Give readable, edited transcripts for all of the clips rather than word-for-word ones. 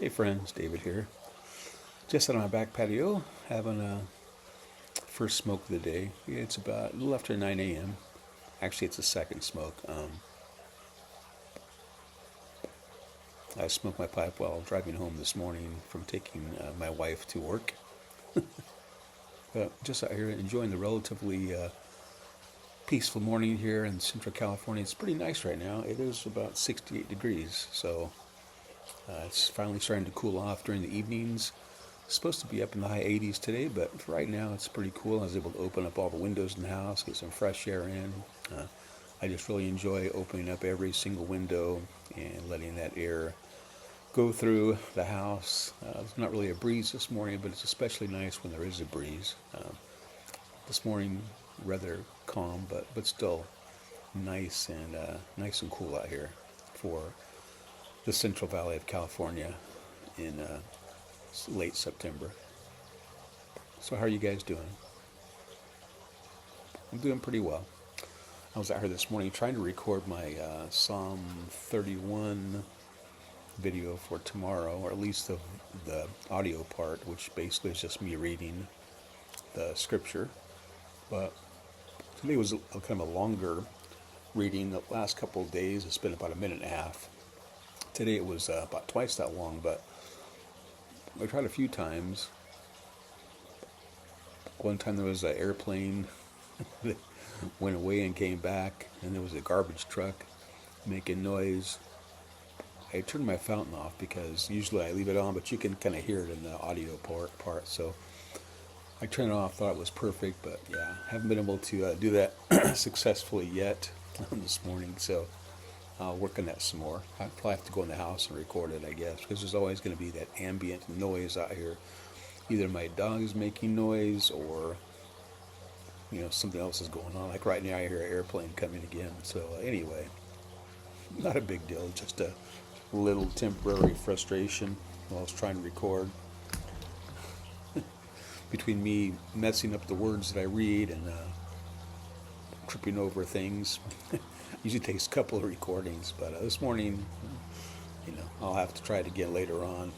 Hey friends, David here. Just out on my back patio, having a first smoke of the day. It's about a little after 9 a.m. Actually, it's a second smoke. I smoked my pipe while driving home this morning from taking my wife to work. Just out here enjoying the relatively peaceful morning here in Central California. It's pretty nice right now. It is about 68 degrees, so it's finally starting to cool off during the evenings. It's supposed to be up in the high 80s today, but for right now it's pretty cool. I was able to open up all the windows in the house, get some fresh air in. I just really enjoy opening up every single window and letting that air go through the house. There's not really a breeze this morning, but it's especially nice when there is a breeze. This morning, rather calm, but still nice and cool out here for the Central Valley of California in late September. So how are you guys doing? I'm doing pretty well. I was out here this morning trying to record my Psalm 31 video for tomorrow, or at least the audio part, which basically is just me reading the scripture. But today was kind of a longer reading. The last couple of days it's been about a minute and a half. Today it was about twice that long, but I tried a few times. One time there was an airplane that went away and came back, and there was a garbage truck making noise. I turned my fountain off because usually I leave it on, but you can kind of hear it in the audio part. So I turned it off, thought it was perfect, but yeah, haven't been able to do that successfully yet this morning. So I'll work on that some more. I'll probably have to go in the house and record it, I guess, because there's always going to be that ambient noise out here. Either my dog is making noise or, something else is going on. Like right now I hear an airplane coming again. So anyway, not a big deal, just a little temporary frustration while I was trying to record. Between me messing up the words that I read and tripping over things. Usually takes a couple of recordings, but this morning, I'll have to try it again later on.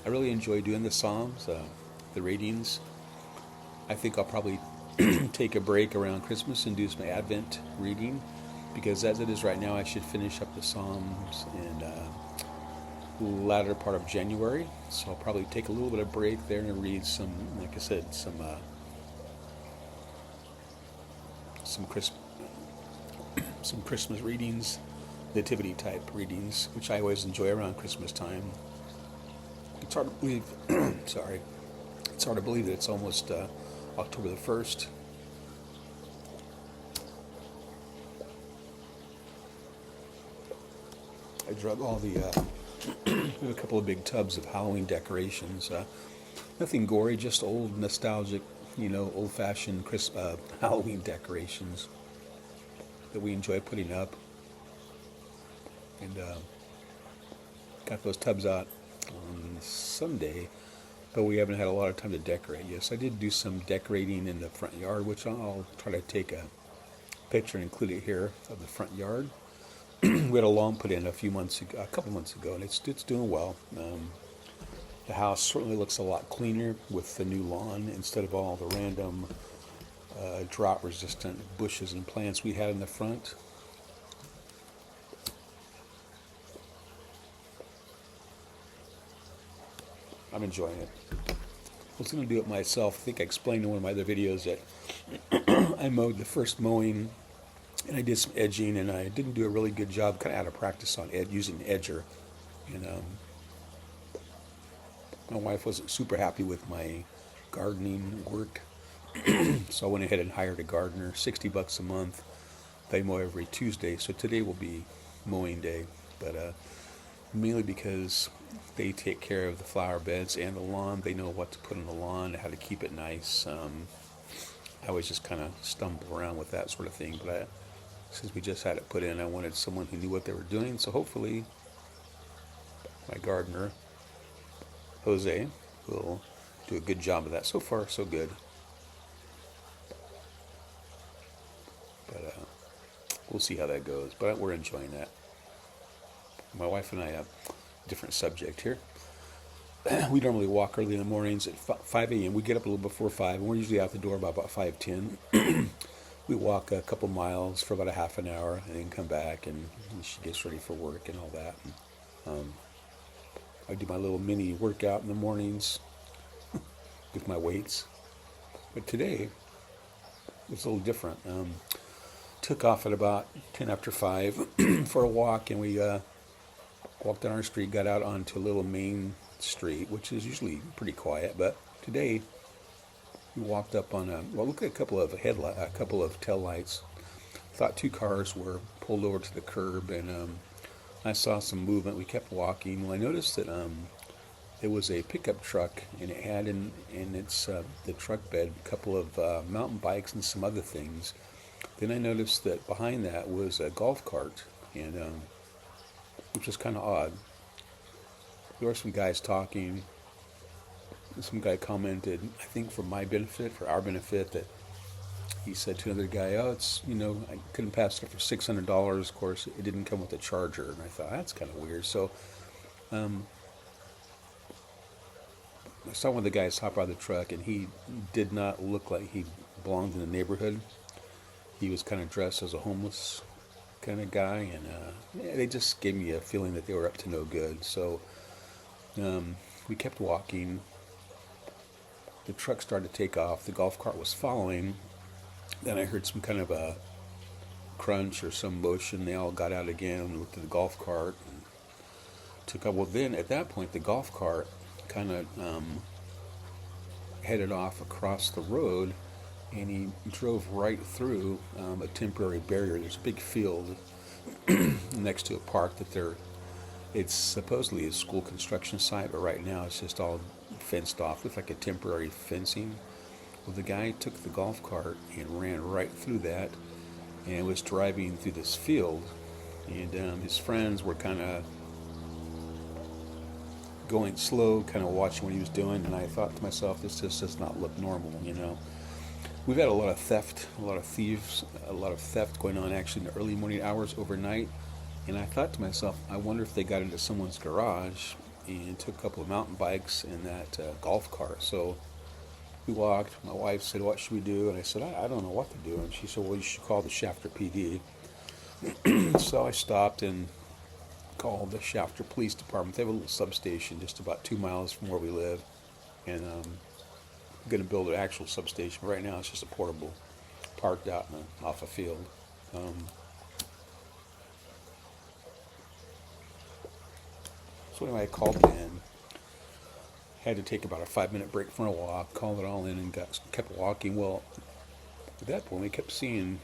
I really enjoy doing the Psalms, the readings. I think I'll probably take a break around Christmas and do some Advent reading, because as it is right now, I should finish up the Psalms in latter part of January. So I'll probably take a little bit of break there and read some, like I said, some Christmas readings, nativity type readings, which I always enjoy around Christmas time. It's hard to believe. Sorry, it's hard to believe that it's almost October the 1st. I drug all the a couple of big tubs of Halloween decorations. Nothing gory, just old nostalgic, old-fashioned Halloween decorations that we enjoy putting up. And got those tubs out on Sunday, but we haven't had a lot of time to decorate. Yes, I did do some decorating in the front yard, which I'll try to take a picture and include it here of the front yard. We had a lawn put in a couple months ago, and it's doing well. The house certainly looks a lot cleaner with the new lawn instead of all the random drought-resistant bushes and plants we had in the front. I'm enjoying it. I was going to do it myself. I think I explained in one of my other videos that I mowed the first mowing, and I did some edging, and I didn't do a really good job, kind of out of practice on using an edger. And my wife wasn't super happy with my gardening work, so I went ahead and hired a gardener, $60 a month. They mow every Tuesday, so today will be mowing day, but mainly because they take care of the flower beds and the lawn. They know what to put on the lawn, how to keep it nice. I always just kind of stumble around with that sort of thing, but since we just had it put in, I wanted someone who knew what they were doing, so hopefully my gardener, Jose, will do a good job of that. So far, so good. But we'll see how that goes, but we're enjoying that. my wife and I, different subject here. We normally walk early in the mornings at 5 a.m. We get up a little before 5, and we're usually out the door by about 5:10. We walk a couple miles for about a half an hour, and then come back, and she gets ready for work and all that. And, I do my little mini workout in the mornings with my weights. But today, it's a little different. Took off at about 10 after 5 for a walk, and we walked down our street, got out onto a little main street, which is usually pretty quiet. But today, we walked up on look at a couple of tail lights. Thought two cars were pulled over to the curb, and I saw some movement. We kept walking. Well, I noticed that it was a pickup truck, and it had in its the truck bed a couple of mountain bikes and some other things. Then I noticed that behind that was a golf cart, and which was kind of odd. There were some guys talking. Some guy commented, I think for my benefit, for our benefit, that he said to another guy, "Oh, it's I couldn't pass it for $600. Of course, it didn't come with a charger." And I thought that's kind of weird. So I saw one of the guys hop out of the truck, and he did not look like he belonged in the neighborhood. He was kind of dressed as a homeless kind of guy, and they just gave me a feeling that they were up to no good. So we kept walking. The truck started to take off. The golf cart was following. Then I heard some kind of a crunch or some motion. They all got out again and looked at the golf cart and took off. Well, then at that point, the golf cart kind of headed off across the road, and he drove right through a temporary barrier. There's a big field next to a park it's supposedly a school construction site, but right now it's just all fenced off with like a temporary fencing. Well, the guy took the golf cart and ran right through that, and was driving through this field, and his friends were kind of going slow, kind of watching what he was doing, and I thought to myself, this just does not look normal, We've had a lot of theft, a lot of thieves, a lot of theft going on actually in the early morning hours overnight. And I thought to myself, I wonder if they got into someone's garage and took a couple of mountain bikes and that golf cart. So we walked. My wife said, "What should we do?" And I said, I don't know what to do. And she said, "Well, you should call the Shafter PD." So I stopped and called the Shafter Police Department. They have a little substation just about 2 miles from where we live. And I'm going to build an actual substation. But right now it's just a portable, parked out off a field. So anyway, I called in. Had to take about a 5-minute break for a walk. Called it all in and kept walking. Well, at that point, we kept seeing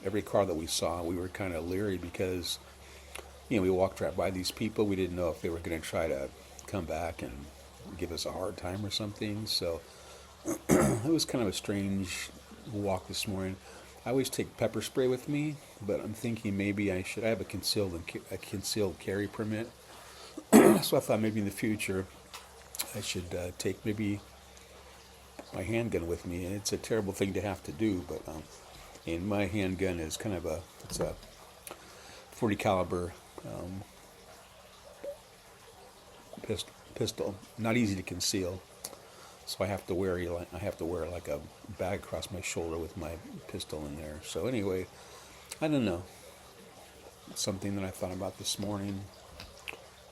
every car that we saw. We were kind of leery because, we walked right by these people. We didn't know if they were going to try to come back and give us a hard time or something. So it was kind of a strange walk this morning. I always take pepper spray with me, but I'm thinking maybe I have a concealed carry permit. So I thought maybe in the future I should take maybe my handgun with me. And it's a terrible thing to have to do, but and my handgun is kind of it's a 40 caliber pistol, not easy to conceal. So I have to wear like a bag across my shoulder with my pistol in there. So anyway, I don't know. It's something that I thought about this morning.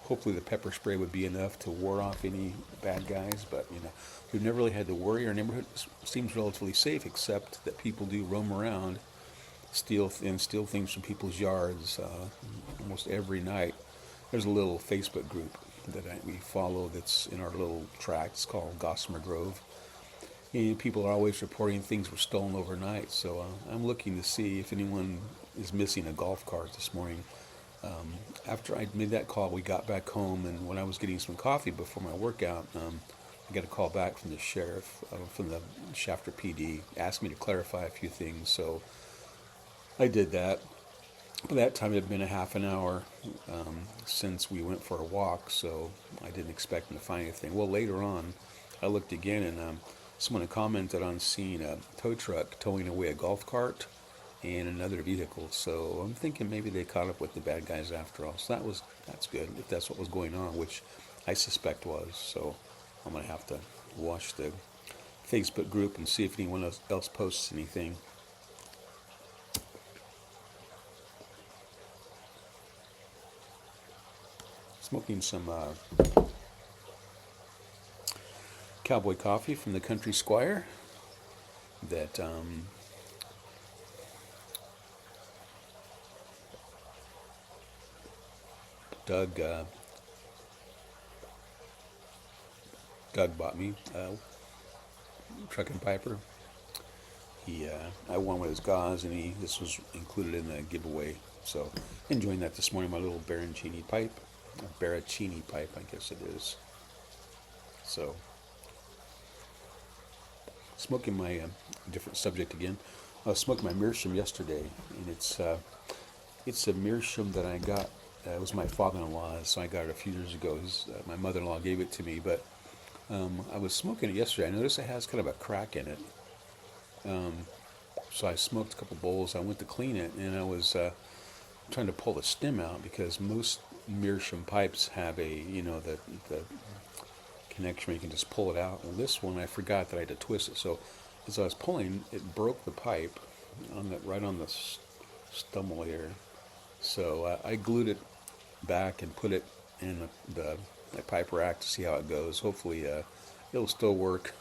Hopefully the pepper spray would be enough to ward off any bad guys, but we've never really had to worry. Our neighborhood seems relatively safe, except that people do roam around, steal things from people's yards almost every night. There's a little Facebook group that we follow that's in our little tract. It's called Gossamer Grove. And people are always reporting things were stolen overnight. So I'm looking to see if anyone is missing a golf cart this morning. After I made that call, we got back home, and when I was getting some coffee before my workout, I got a call back from the sheriff, from the Shafter PD, asked me to clarify a few things. So I did that. By that time, it had been a half an hour since we went for a walk, so I didn't expect to find anything. Well, later on, I looked again, and someone had commented on seeing a tow truck towing away a golf cart. and another vehicle. So I'm thinking maybe they caught up with the bad guys after all. So that's good if that's what was going on, which I suspect was. So I'm gonna have to watch the Facebook group and see if anyone else posts anything. Smoking some cowboy coffee from the Country Squire that Doug bought me, Truck and Piper. I won with his gauze, and this was included in the giveaway. So enjoying that this morning. My little Baracchini pipe, I guess it is. So smoking my different subject again. I was smoking my Meerschaum yesterday, and it's a Meerschaum that I got. It was my father-in-law's, so I got it a few years ago. My mother-in-law gave it to me, but I was smoking it yesterday. I noticed it has kind of a crack in it. So I smoked a couple bowls. I went to clean it, and I was trying to pull the stem out because most Meerschaum pipes have the connection where you can just pull it out. Well, this one I forgot that I had to twist it. So as I was pulling, it broke the pipe right on the stumble here. So I glued it back and put it in my pipe rack to see how it goes. Hopefully it'll still work.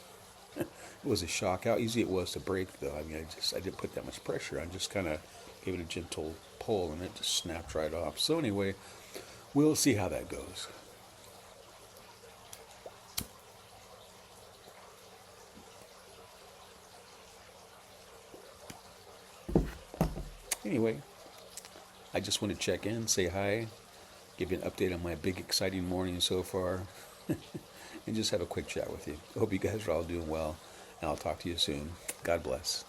It was a shock. How easy it was to break, though. I mean, I didn't put that much pressure. I just kind of gave it a gentle pull, and it just snapped right off. So anyway, we'll see how that goes. Anyway, I just want to check in, say hi, give you an update on my big exciting morning so far, and just have a quick chat with you. I hope you guys are all doing well, and I'll talk to you soon. God bless.